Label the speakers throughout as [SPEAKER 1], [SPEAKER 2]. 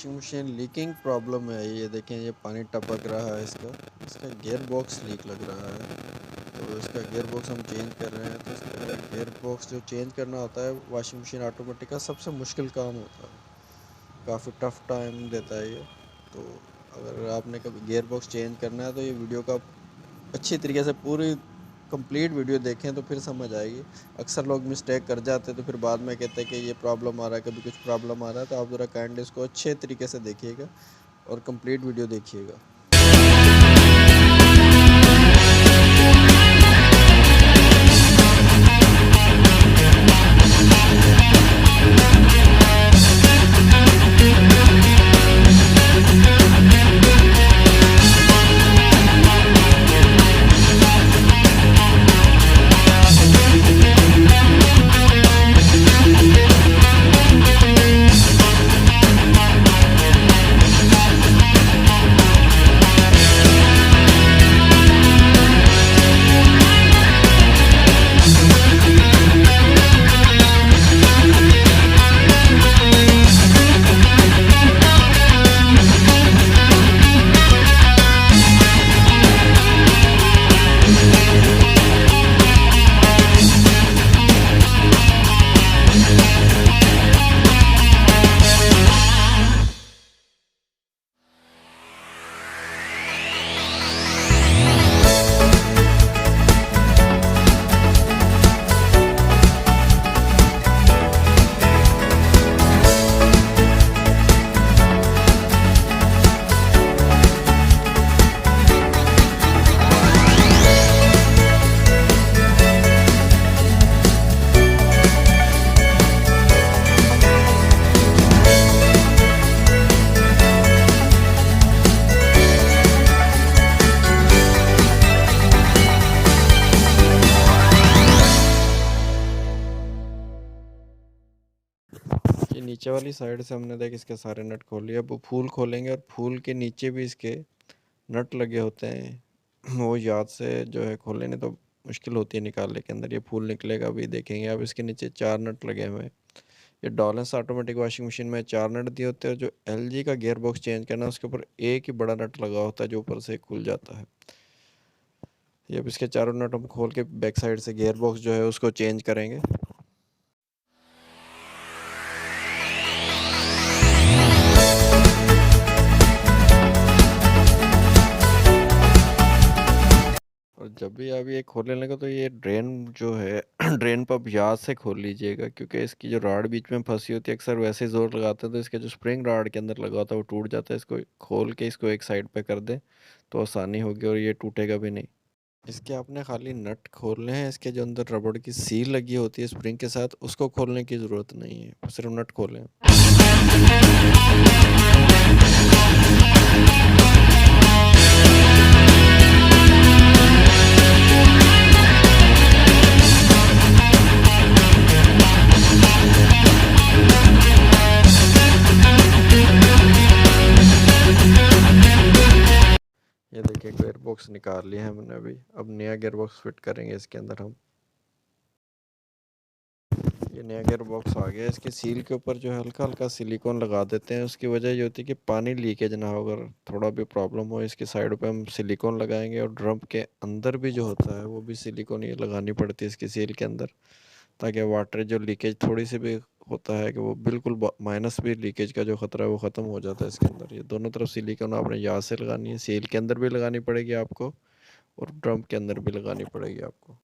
[SPEAKER 1] Washing machine leaking problem है। ये देखें, ये पानी टपक रहा है। इसका गियर बॉक्स लीक लग रहा है, तो इसका गियर बॉक्स हम चेंज कर रहे हैं। तो इसका गियर बॉक्स जो चेंज करना होता है वॉशिंग मशीन ऑटोमेटिक का सबसे मुश्किल काम होता है, काफ़ी टफ टाइम देता है ये। तो अगर आपने कभी गियर बॉक्स चेंज करना है तो ये वीडियो का अच्छी तरीके से पूरी कंप्लीट वीडियो देखें तो फिर समझ आएगी। अक्सर लोग मिस्टेक कर जाते हैं तो फिर बाद में कहते हैं कि ये प्रॉब्लम आ रहा है, कभी कुछ प्रॉब्लम आ रहा है। तो आप ज़रा काइंडली इसको अच्छे तरीके से देखिएगा और कंप्लीट वीडियो देखिएगा। ये नीचे वाली साइड से हमने देख इसके सारे नट खोल लिए। अब वो फूल खोलेंगे और फूल के नीचे भी इसके नट लगे होते हैं, वो याद से जो है खोलने नहीं तो मुश्किल होती है निकालने के अंदर। ये फूल निकलेगा भी देखेंगे। अब इसके नीचे 4 नट लगे हुए हैं। ये डॉलेंस ऑटोमेटिक वॉशिंग मशीन में 4 नट दिए होते हैं। जो एलजी का गियर बॉक्स चेंज करना है उसके ऊपर एक ही बड़ा नट लगा होता है जो ऊपर से खुल जाता है। ये अब इसके चारों नट हम खोल के बैक साइड से गियर बॉक्स जो है उसको चेंज करेंगे। और जब भी आप ये खोलने लगे तो ये ड्रेन जो है ड्रेन पंप याद से खोल लीजिएगा, क्योंकि इसकी जो राड बीच में फंसी होती है अक्सर वैसे ही जोर लगाते हैं तो इसके जो स्प्रिंग राड के अंदर लगा होता है वो टूट जाता है। इसको खोल के इसको एक साइड पे कर दें तो आसानी होगी और ये टूटेगा भी नहीं। इसके आपने खाली नट खोलने हैं। इसके जो अंदर रबड़ की सील लगी होती है स्प्रिंग के साथ उसको खोलने की ज़रूरत नहीं है, सिर्फ नट खोलें। ये देखिए गियर बॉक्स निकाल लिया है हमने अभी। अब नया गियर बॉक्स फिट करेंगे इसके अंदर हम। ये नया गियर बॉक्स आ गया। इसके सील के ऊपर जो है हल्का हल्का सिलिकॉन लगा देते हैं। उसकी वजह ये होती है कि पानी लीकेज ना हो। अगर थोड़ा भी प्रॉब्लम हो इसकी साइड पे हम सिलिकॉन लगाएंगे। और ड्रम के अंदर भी जो होता है वो भी सिलिकॉन ये लगानी पड़ती है इसकी सील के अंदर, ताकि वाटर जो लीकेज थोड़ी सी भी होता है कि वो बिल्कुल माइनस भी लीकेज का जो ख़तरा है वो ख़त्म हो जाता है इसके अंदर। ये दोनों तरफ सिलिकॉन आपने याद से लगानी है। सील के अंदर भी लगानी पड़ेगी आपको और ड्रम के अंदर भी लगानी पड़ेगी आपको।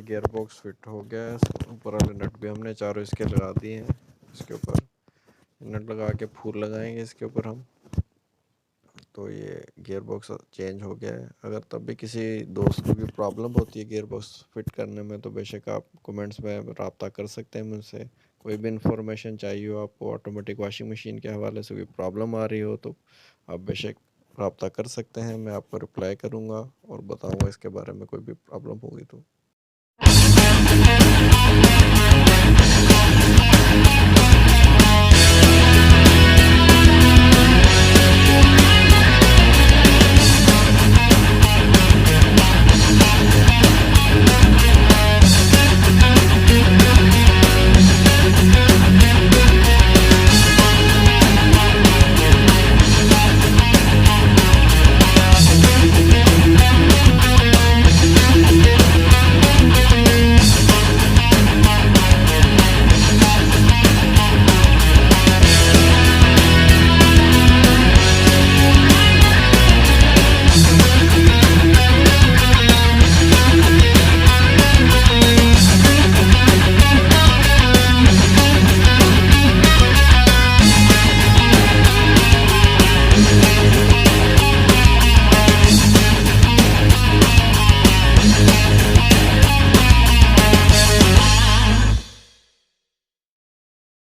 [SPEAKER 1] देखिए गियर बॉक्स फिट हो गया है। ऊपर वाले नट भी हमने चारों इसके लगा दिए हैं। इसके ऊपर नट लगा के फूल लगाएंगे इसके ऊपर हम, तो ये गियर बॉक्स चेंज हो गया है। अगर तब भी किसी दोस्त को भी प्रॉब्लम होती है गियर बॉक्स फिट करने में, तो बेशक आप कमेंट्स में रब्ता कर सकते हैं मुझसे। कोई भी इंफॉर्मेशन चाहिए हो आपको, ऑटोमेटिक वॉशिंग मशीन के हवाले से कोई प्रॉब्लम आ रही हो, तो आप बेशक रब्ता कर सकते हैं। मैं आपको रिप्लाई करूँगा और बताऊँगा इसके बारे में कोई भी प्रॉब्लम होगी तो।